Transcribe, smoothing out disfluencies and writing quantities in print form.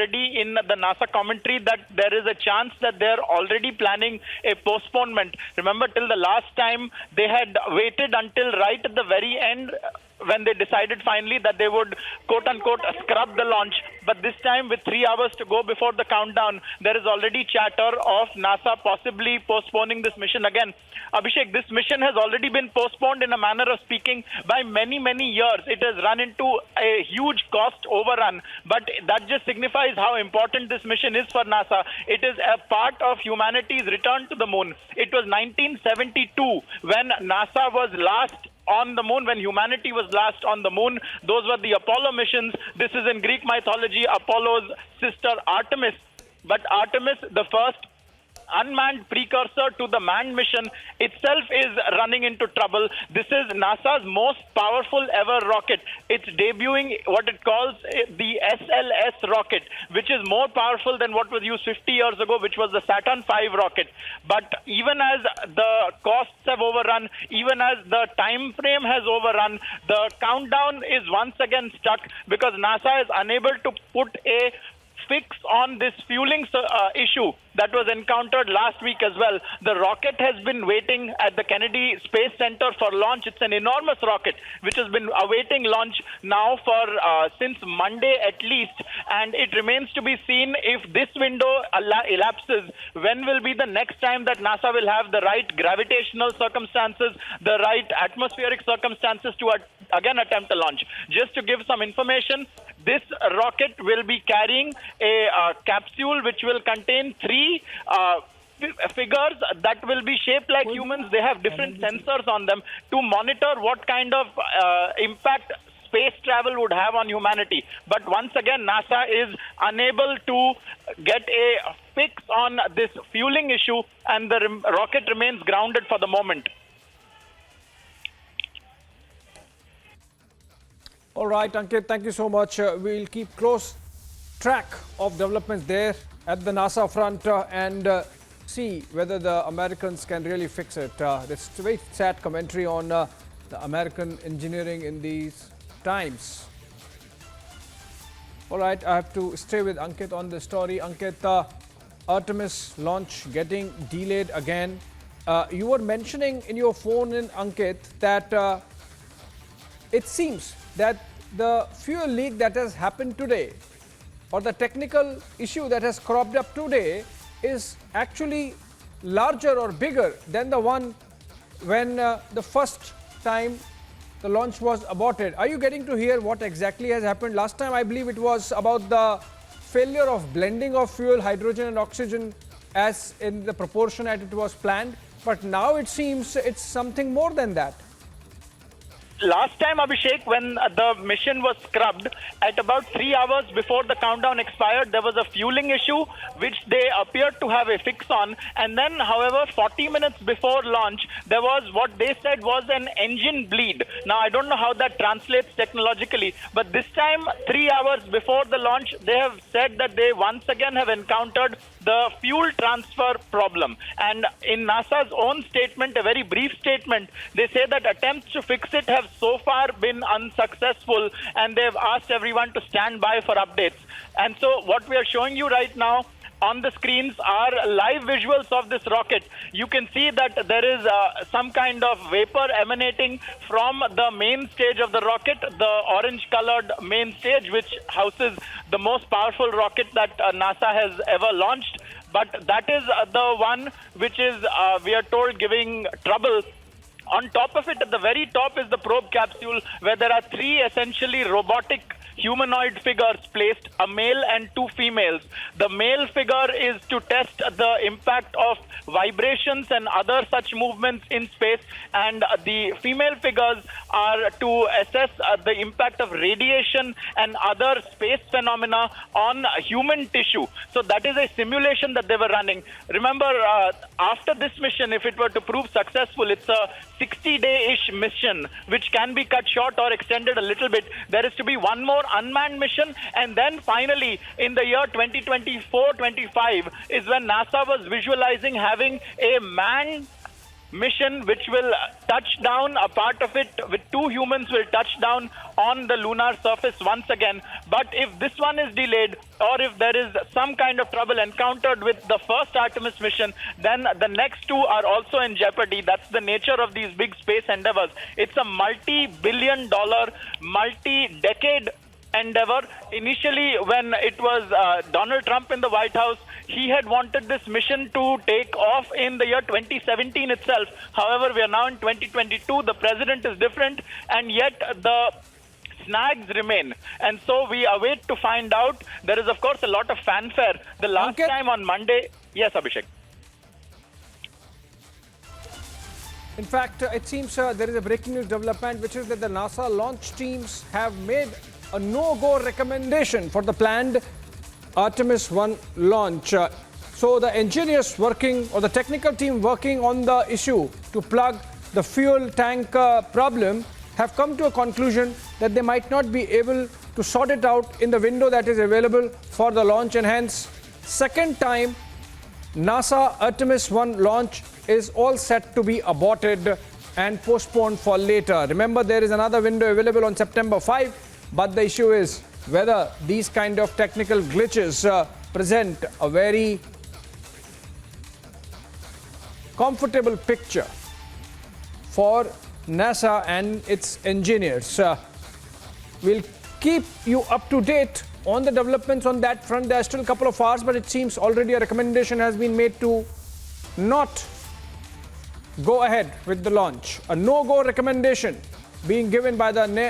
already in the NASA commentary that there is a chance that they're already planning a postponement. Remember, till the last time they had waited until right at the very end when they decided finally that they would quote-unquote scrub the launch. But this time, with 3 hours to go before the countdown, there is already chatter of NASA possibly postponing this mission again. Abhishek, this mission has already been postponed in a manner of speaking by many, many years. It has run into a huge cost overrun, but that just signifies how important this mission is for NASA. It is a part of humanity's return to the moon. It was 1972 when NASA was last on the moon, when humanity was last on the moon. Those were the Apollo missions. This is in Greek mythology, Apollo's sister Artemis. But Artemis, the first unmanned precursor to the manned mission, itself is running into trouble. This is NASA's most powerful ever rocket. It's debuting what it calls the SLS rocket, which is more powerful than what was used 50 years ago, which was the Saturn V rocket. But even as the costs have overrun, even as the time frame has overrun, the countdown is once again stuck because NASA is unable to put a fix on this fueling issue that was encountered last week as well. The rocket has been waiting at the Kennedy Space Center for launch. It's an enormous rocket which has been awaiting launch now for since Monday at least, and it remains to be seen if this window elapses, when will be the next time that NASA will have the right gravitational circumstances, the right atmospheric circumstances to again attempt a launch. Just to give some information, this rocket will be carrying a capsule which will contain three figures that will be shaped like humans. They have different sensors on them to monitor what kind of impact space travel would have on humanity. But once again, NASA is unable to get a fix on this fueling issue, and the rocket remains grounded for the moment. All right, Ankit, thank you so much. We'll keep close track of developments there at the NASA front and see whether the Americans can really fix it. It's a very sad commentary on the American engineering in these times. All right, I have to stay with Ankit on the story. Ankit, Artemis launch getting delayed again. You were mentioning in your phone in Ankit that it seems that the fuel leak that has happened today, or the technical issue that has cropped up today, is actually larger or bigger than the one when the first time the launch was aborted. Are you getting to hear what exactly has happened? Last time I believe it was about the failure of blending of fuel, hydrogen and oxygen as in the proportion that it was planned, but now it seems it's something more than that. Last time, Abhishek, when the mission was scrubbed, at about 3 hours before the countdown expired, there was a fueling issue which they appeared to have a fix on. And then, however, 40 minutes before launch, there was what they said was an engine bleed. Now, I don't know how that translates technologically, but this time, 3 hours before the launch, they have said that they once again have encountered the fuel transfer problem. And in NASA's own statement, a very brief statement, they say that attempts to fix it have so far been unsuccessful, and they've asked everyone to stand by for updates. And so what we are showing you right now on the screens are live visuals of this rocket. You can see that there is some kind of vapor emanating from the main stage of the rocket, the orange-colored main stage, which houses the most powerful rocket that NASA has ever launched. But that is the one which is, we are told, giving trouble. On top of it, at the very top, is the probe capsule, where there are three essentially robotic humanoid figures placed, a male and two females. The male figure is to test the impact of vibrations and other such movements in space, and the female figures are to assess the impact of radiation and other space phenomena on human tissue. So that is a simulation that they were running. Remember, after this mission, if it were to prove successful, it's a 60-day-ish mission, which can be cut short or extended a little bit. There is to be one more unmanned mission, and then finally in the year 2024-25 is when NASA was visualizing having a manned mission which will touch down. A part of it with 2 humans will touch down on the lunar surface once again. But if this one is delayed, or if there is some kind of trouble encountered with the first Artemis mission, then the next 2 are also in jeopardy. That's the nature of these big space endeavors. It's a multi-billion-dollar, multi-decade endeavor. Initially, when it was Donald Trump in the White House, he had wanted this mission to take off in the year 2017 itself. However, we are now in 2022. The president is different, and yet the snags remain. And so we await to find out. There is, of course, a lot of fanfare. The last time on Monday... Yes, Abhishek. In fact, it seems there is a breaking news development, which is that the NASA launch teams have made a no-go recommendation for the planned Artemis-1 launch. So the engineers working, or the technical team working on the issue to plug the fuel tank problem, have come to a conclusion that they might not be able to sort it out in the window that is available for the launch, and hence, second time NASA Artemis-1 launch is all set to be aborted and postponed for later. Remember, there is another window available on September 5, but the issue is whether these kind of technical glitches present a very comfortable picture for NASA and its engineers. We'll keep you up to date on the developments on that front. There are still a couple of hours, but it seems already a recommendation has been made to not go ahead with the launch. A no-go recommendation being given by the